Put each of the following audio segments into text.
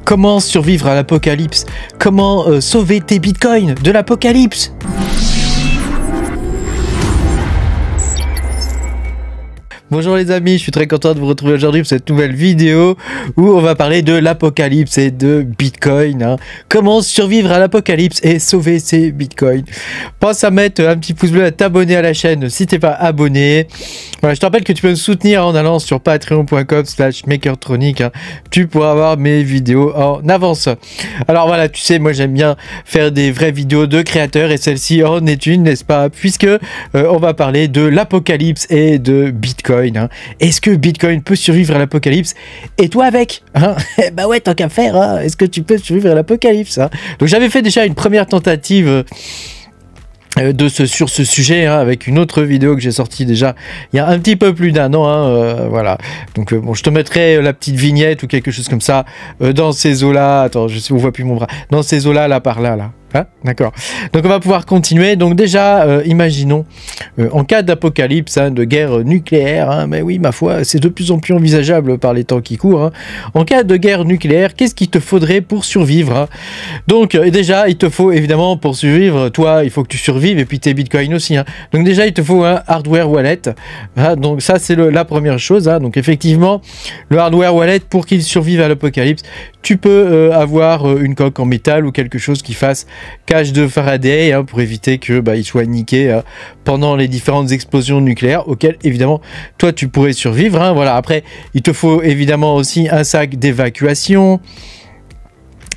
Comment survivre à l'apocalypse? Comment sauver tes bitcoins de l'apocalypse? Bonjour les amis, je suis très content de vous retrouver aujourd'hui pour cette nouvelle vidéo où on va parler de l'apocalypse et de Bitcoin. Hein. Comment survivre à l'apocalypse et sauver ses Bitcoins. Pense à mettre un petit pouce bleu, à t'abonner à la chaîne si t'es pas abonné. Voilà, je te rappelle que tu peux me soutenir en allant sur patreon.com/makertronic. Hein. Tu pourras avoir mes vidéos en avance. Alors voilà, tu sais, moi j'aime bien faire des vraies vidéos de créateurs et celle-ci en est une, n'est-ce pas? Puisque on va parler de l'apocalypse et de Bitcoin. Hein. Est-ce que Bitcoin peut survivre à l'apocalypse? Et toi avec hein? Bah ouais, tant qu'à faire, hein. Est-ce que tu peux survivre à l'apocalypse hein? Donc j'avais fait déjà une première tentative sur ce sujet hein, avec une autre vidéo que j'ai sortie déjà il y a un petit peu plus d'un an hein, voilà donc bon je te mettrai la petite vignette ou quelque chose comme ça dans ces eaux là, attends je sais on voit plus mon bras, dans ces eaux là par là hein, d'accord, donc on va pouvoir continuer. Donc déjà imaginons en cas d'apocalypse hein, de guerre nucléaire hein, mais oui ma foi c'est de plus en plus envisageable par les temps qui courent hein. En cas de guerre nucléaire, qu'est-ce qu'il te faudrait pour survivre hein? Donc déjà il te faut évidemment pour survivre, toi il faut que tu survives et puis tes bitcoins aussi hein. Donc déjà il te faut un hardware wallet hein, donc ça c'est la première chose hein. Donc effectivement le hardware wallet pour qu'il survive à l'apocalypse, tu peux avoir une coque en métal ou quelque chose qui fasse cage de Faraday hein, pour éviter que il soit niqué pendant les différentes explosions nucléaires auxquelles évidemment toi tu pourrais survivre hein. Voilà, après il te faut évidemment aussi un sac d'évacuation.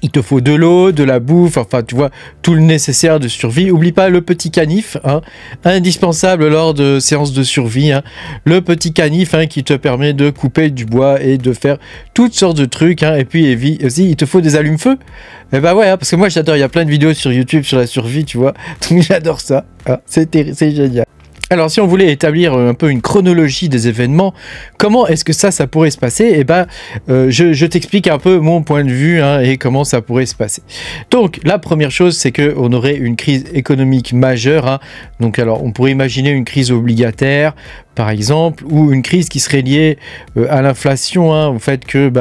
Il te faut de l'eau, de la bouffe, enfin tu vois, tout le nécessaire de survie. Oublie pas le petit canif, hein, indispensable lors de séances de survie. Hein. Le petit canif hein, qui te permet de couper du bois et de faire toutes sortes de trucs. Hein. Et puis aussi, il te faut des allumes-feu. Et bah ouais, hein, parce que moi j'adore, il y a plein de vidéos sur YouTube sur la survie, tu vois. Donc j'adore ça. Hein. C'est génial. Alors si on voulait établir un peu une chronologie des événements, comment est-ce que ça pourrait se passer? Eh ben, je t'explique un peu mon point de vue hein, et comment ça pourrait se passer. Donc la première chose, c'est qu'on aurait une crise économique majeure. Hein. Donc alors on pourrait imaginer une crise obligataire, par exemple, ou une crise qui serait liée à l'inflation, hein, au fait que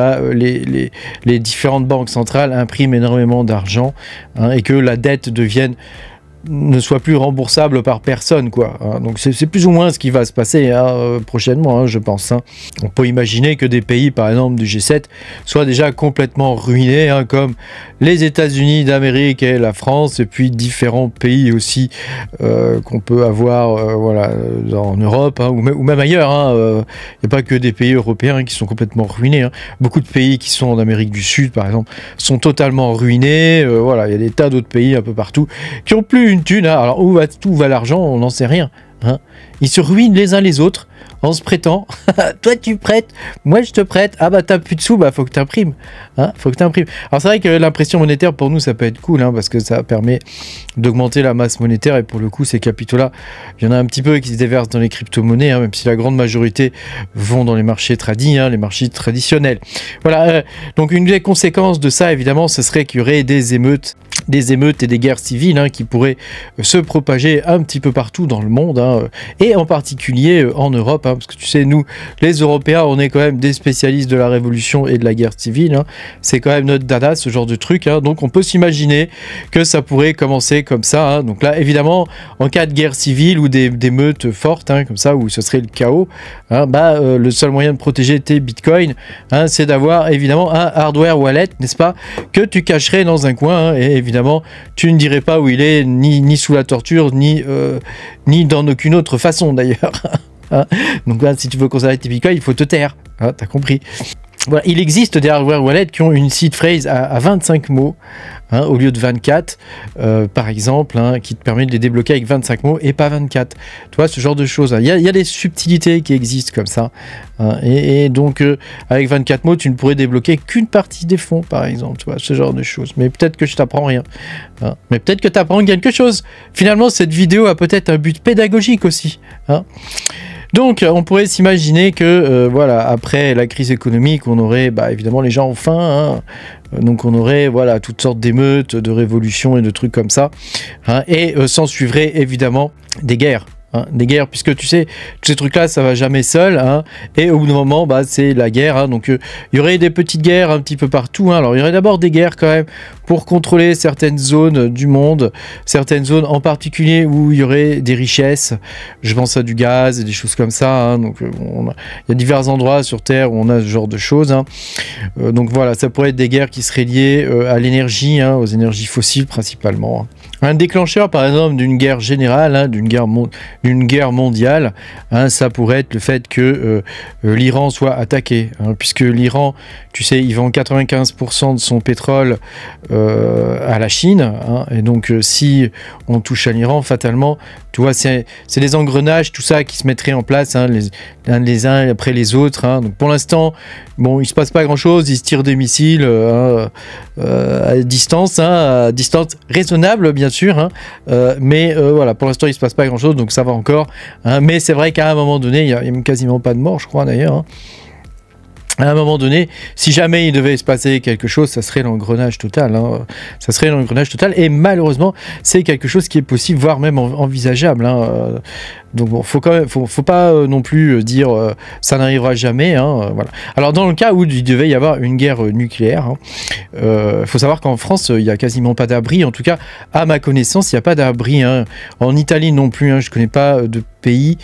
les différentes banques centrales impriment énormément d'argent hein, et que la dette ne soit plus remboursable par personne quoi. Hein. Donc c'est plus ou moins ce qui va se passer hein, prochainement hein, je pense. Hein. On peut imaginer que des pays par exemple du G7 soient déjà complètement ruinés hein, comme les États-Unis d'Amérique et la France et puis différents pays aussi qu'on peut avoir voilà en Europe hein, ou même ailleurs. Il n'y a pas que des pays européens qui sont complètement ruinés. Hein. Beaucoup de pays qui sont en Amérique du Sud par exemple sont totalement ruinés. Voilà, il y a des tas d'autres pays un peu partout qui ont plus une thune, hein. Alors où va l'argent, on n'en sait rien hein. Ils se ruinent les uns les autres en se prêtant. Toi tu prêtes, moi je te prête, ah bah t'as plus de sous, bah faut que t'imprimes hein, faut que t'imprimes. Alors c'est vrai que l'impression monétaire pour nous ça peut être cool hein, parce que ça permet d'augmenter la masse monétaire et pour le coup ces capitaux là il y en a un petit peu qui se déversent dans les crypto-monnaies hein, même si la grande majorité vont dans les marchés tradis hein, les marchés traditionnels. Voilà, donc une des conséquences de ça évidemment ce serait qu'il y aurait des émeutes et des guerres civiles hein, qui pourraient se propager un petit peu partout dans le monde hein, et en particulier en Europe hein, parce que tu sais nous les Européens on est quand même des spécialistes de la révolution et de la guerre civile hein. C'est quand même notre dada ce genre de truc hein. Donc on peut s'imaginer que ça pourrait commencer comme ça hein. Donc là évidemment en cas de guerre civile ou des meutes fortes hein, comme ça où ce serait le chaos hein, le seul moyen de protéger tes bitcoins hein, c'est d'avoir évidemment un hardware wallet, n'est-ce pas, que tu cacherais dans un coin hein, et évidemment tu ne dirais pas où il est, ni sous la torture, ni dans aucune autre façon d'ailleurs. Hein. Donc là, si tu veux conserver tes bitcoins, il faut te taire. Hein, t'as compris. Voilà, il existe des hardware wallets qui ont une seed phrase à 25 mots hein, au lieu de 24 par exemple hein, qui te permet de les débloquer avec 25 mots et pas 24. Tu vois ce genre de choses. Il y a des subtilités qui existent comme ça hein, et donc avec 24 mots tu ne pourrais débloquer qu'une partie des fonds par exemple. Tu vois ce genre de choses. Mais peut-être que je t'apprends rien. Hein. Mais peut-être que tu apprends quelque chose. Finalement cette vidéo a peut-être un but pédagogique aussi. Hein. Donc on pourrait s'imaginer que voilà, après la crise économique on aurait évidemment les gens ont faim hein, donc on aurait voilà toutes sortes d'émeutes, de révolutions et de trucs comme ça hein, et s'en suivraient évidemment des guerres Hein, des guerres, puisque tu sais, tous ces trucs-là, ça va jamais seul, hein, et au bout d'un moment, bah, c'est la guerre, hein, donc il y aurait des petites guerres un petit peu partout, hein. Alors il y aurait d'abord des guerres quand même pour contrôler certaines zones du monde, certaines zones en particulier où il y aurait des richesses, je pense à du gaz et des choses comme ça, hein, donc il y a divers endroits sur Terre où on a ce genre de choses, hein. Donc voilà, ça pourrait être des guerres qui seraient liées à l'énergie, hein, aux énergies fossiles principalement, hein. Un déclencheur par exemple d'une guerre générale, hein, d'une guerre mondiale, hein, ça pourrait être le fait que l'Iran soit attaqué, hein, puisque l'Iran, tu sais, il vend 95% de son pétrole à la Chine, hein, et donc si on touche à l'Iran, fatalement, tu vois, c'est des engrenages, tout ça qui se mettrait en place, hein, les uns après les autres, hein. Donc pour l'instant, bon, il se passe pas grand chose, ils se tirent des missiles à distance, hein, à distance raisonnable bien sûr, hein, mais voilà, pour l'instant il se passe pas grand chose, donc ça va encore, hein, mais c'est vrai qu'à un moment donné, il y a quasiment pas de mort, je crois d'ailleurs, hein. À un moment donné, si jamais il devait se passer quelque chose, ça serait l'engrenage total, hein. Ça serait l'engrenage total, et malheureusement, c'est quelque chose qui est possible, voire même envisageable, hein. Donc bon, faut pas non plus dire ça n'arrivera jamais, hein, voilà. Alors dans le cas où il devait y avoir une guerre nucléaire, hein, faut savoir qu'en France, il y a quasiment pas d'abri, en tout cas, à ma connaissance, il n'y a pas d'abri, hein. En Italie non plus, hein, je connais pas de pays,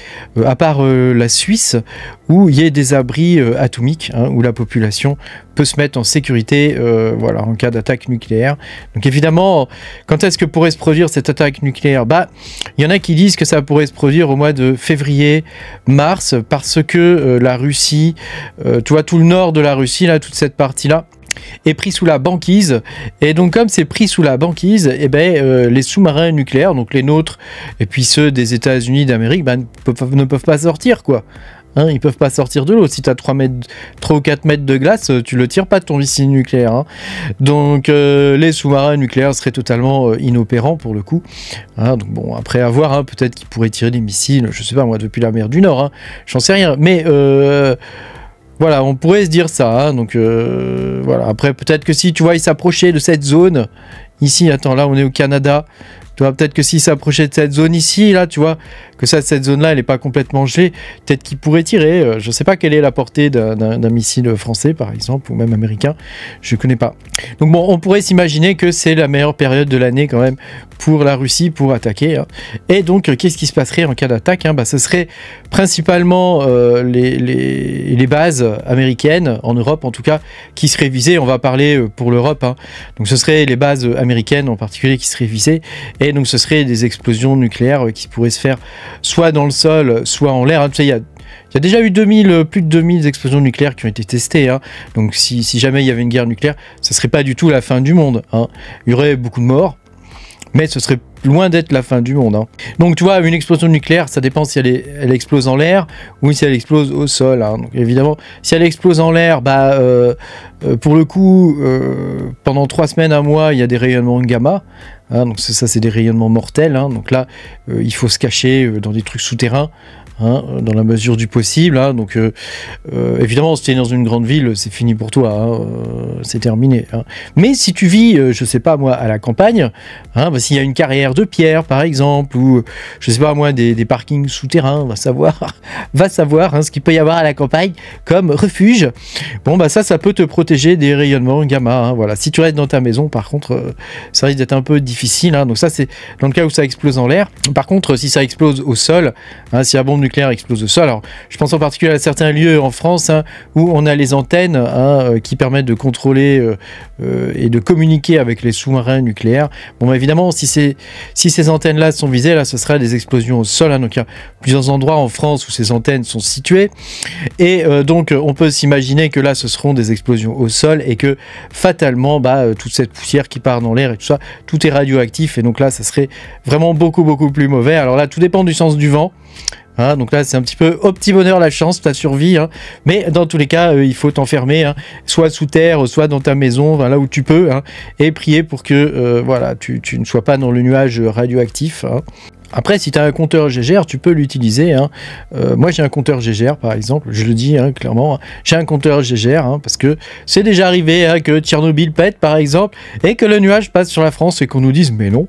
à part la Suisse, où il y a des abris atomiques, hein, où la population peut se mettre en sécurité, voilà, en cas d'attaque nucléaire. Donc évidemment, quand est-ce que pourrait se produire cette attaque nucléaire? Bah, il y en a qui disent que ça pourrait se produire au mois de février, mars, parce que la Russie, tu vois, tout le nord de la Russie, là, toute cette partie-là, est pris sous la banquise, et donc comme c'est pris sous la banquise, et ben les sous-marins nucléaires, donc les nôtres et puis ceux des États-Unis d'Amérique, ben, ne peuvent pas sortir, quoi. Hein, ils peuvent pas sortir de l'eau. Si tu as 3 ou 4 mètres de glace, tu le tires pas de ton missile nucléaire, hein. Donc les sous-marins nucléaires seraient totalement inopérants pour le coup, hein. Donc bon, après avoir, hein, peut-être qu'ils pourraient tirer des missiles, je sais pas moi, depuis la mer du Nord, hein, j'en sais rien, mais voilà, on pourrait se dire ça, hein, donc voilà. Après, peut-être que si, tu vois, ils s'approchaient de cette zone, ici, attends, là, on est au Canada, tu vois, peut-être que s'ils s'approchaient de cette zone ici, là, tu vois, que cette zone-là, elle n'est pas complètement gelée, peut-être qu'ils pourraient tirer, je ne sais pas quelle est la portée d'un missile français, par exemple, ou même américain, je ne connais pas. Donc bon, on pourrait s'imaginer que c'est la meilleure période de l'année, quand même, pour la Russie, pour attaquer, hein. Et donc, qu'est-ce qui se passerait en cas d'attaque, hein? Bah, ce serait principalement les bases américaines, en Europe en tout cas, qui seraient visées. On va parler pour l'Europe, hein. Donc ce serait les bases américaines en particulier qui seraient visées, et donc ce serait des explosions nucléaires qui pourraient se faire soit dans le sol, soit en l'air, hein. Tu sais, il y a déjà eu plus de 2000 explosions nucléaires qui ont été testées, hein. Donc si jamais il y avait une guerre nucléaire, ce serait pas du tout la fin du monde, hein. Il y aurait beaucoup de morts, mais ce serait loin d'être la fin du monde, hein. Donc tu vois, une explosion nucléaire, ça dépend si elle explose en l'air ou si elle explose au sol, hein. Donc évidemment, si elle explose en l'air, bah, pour le coup, pendant 3 semaines, 1 mois, il y a des rayonnements gamma, hein. Donc ça c'est des rayonnements mortels, hein. Donc là, il faut se cacher dans des trucs souterrains, hein, dans la mesure du possible, hein. Donc évidemment, si tu es dans une grande ville, c'est fini pour toi, hein, c'est terminé, hein. Mais si tu vis, je sais pas moi, à la campagne, hein, bah, s'il y a une carrière de pierre par exemple, ou je sais pas moi, des parkings souterrains, va savoir, hein, ce qu'il peut y avoir à la campagne comme refuge, bon bah ça peut te protéger des rayonnements gamma, hein, voilà. Si tu restes dans ta maison, par contre, ça risque d'être un peu difficile, hein. Donc ça c'est dans le cas où ça explose en l'air. Par contre, si ça explose au sol, hein, si la bombe nucléaire explose au sol, alors je pense en particulier à certains lieux en France, hein, où on a les antennes, hein, qui permettent de contrôler et de communiquer avec les sous-marins nucléaires. Bon bah, évidemment, si ces antennes-là sont visées, là ce sera des explosions au sol, hein. Donc il y a plusieurs endroits en France où ces antennes sont situées, et donc on peut s'imaginer que là ce seront des explosions au sol, et que fatalement, bah, toute cette poussière qui part dans l'air et tout ça, tout est radioactif, et donc là ça serait vraiment beaucoup plus mauvais. Alors là, tout dépend du sens du vent, hein, donc là c'est un petit peu au petit bonheur la chance, ta survie, hein. Mais dans tous les cas, il faut t'enfermer, hein, soit sous terre, soit dans ta maison, enfin, là où tu peux, hein, et prier pour que voilà, tu ne sois pas dans le nuage radioactif, hein. Après, si tu as un compteur GGR, tu peux l'utiliser, hein. Moi, j'ai un compteur GGR, par exemple, je le dis, hein, clairement, hein. J'ai un compteur GGR, hein, parce que c'est déjà arrivé, hein, que Tchernobyl pète, par exemple, et que le nuage passe sur la France et qu'on nous dise « mais non ».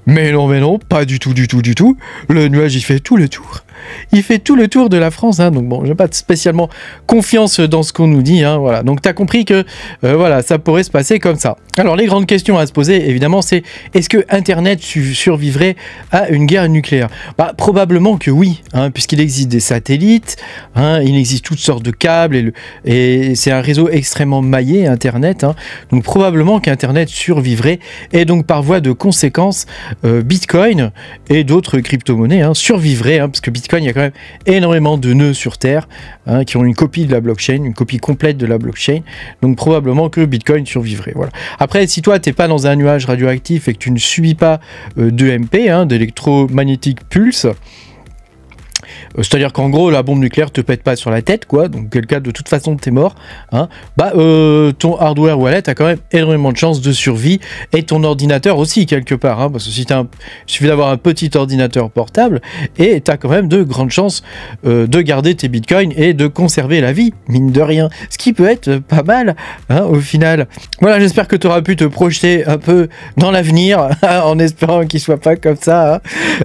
Mais non, pas du tout, du tout, du tout. Le nuage, il fait tout le tour. Il fait tout le tour de la France, hein, donc bon, j'ai pas spécialement confiance dans ce qu'on nous dit, hein, voilà. Donc t'as compris que voilà, ça pourrait se passer comme ça. Alors les grandes questions à se poser, évidemment, c'est est-ce que Internet survivrait à une guerre nucléaire? Bah probablement que oui, hein, puisqu'il existe des satellites, hein, il existe toutes sortes de câbles et c'est un réseau extrêmement maillé, Internet, hein, donc probablement qu'Internet survivrait et donc par voie de conséquence, Bitcoin et d'autres crypto-monnaies hein, survivraient, hein, parce que Bitcoin, il y a quand même énormément de nœuds sur Terre hein, qui ont une copie de la blockchain, une copie complète de la blockchain. Donc probablement que Bitcoin survivrait. Voilà. Après, si toi, tu n'es pas dans un nuage radioactif et que tu ne subis pas d'EMP, hein, d'électromagnétique pulse, c'est-à-dire qu'en gros, la bombe nucléaire te pète pas sur la tête, quoi. Donc, quel cas, de toute façon, t'es mort. Hein. Bah, ton hardware wallet a quand même énormément de chances de survie et ton ordinateur aussi, quelque part. Hein, parce que si il suffit d'avoir un petit ordinateur portable et t'as quand même de grandes chances de garder tes bitcoins et de conserver la vie, mine de rien. Ce qui peut être pas mal, hein, au final. Voilà, j'espère que tu auras pu te projeter un peu dans l'avenir en espérant qu'il soit pas comme ça. Hein,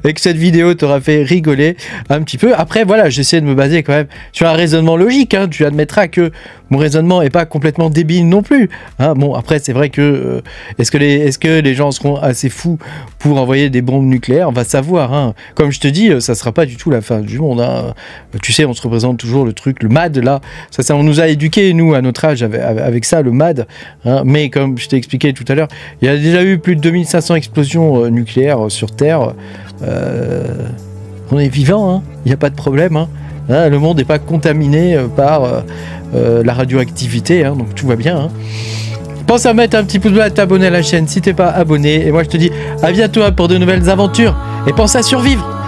et que cette vidéo t'aura fait rigoler un petit peu. Après, voilà, j'essaie de me baser quand même sur un raisonnement logique. Hein. Tu admettras que mon raisonnement n'est pas complètement débile non plus. Hein. Bon, après, c'est vrai que est-ce que les gens seront assez fous pour envoyer des bombes nucléaires? On va savoir. Hein. Comme je te dis, ça sera pas du tout la fin du monde. Hein. Tu sais, on se représente toujours le truc, le MAD, là. Ça on nous a éduqués, nous, à notre âge, avec ça, le MAD. Hein. Mais comme je t'ai expliqué tout à l'heure, il y a déjà eu plus de 2500 explosions nucléaires sur Terre. On est vivant, hein, il n'y a pas de problème. Hein. Hein, le monde n'est pas contaminé par la radioactivité, hein, donc tout va bien. Hein. Pense à mettre un petit pouce bleu, à t'abonner à la chaîne si t'es pas abonné. Et moi je te dis à bientôt pour de nouvelles aventures. Et pense à survivre.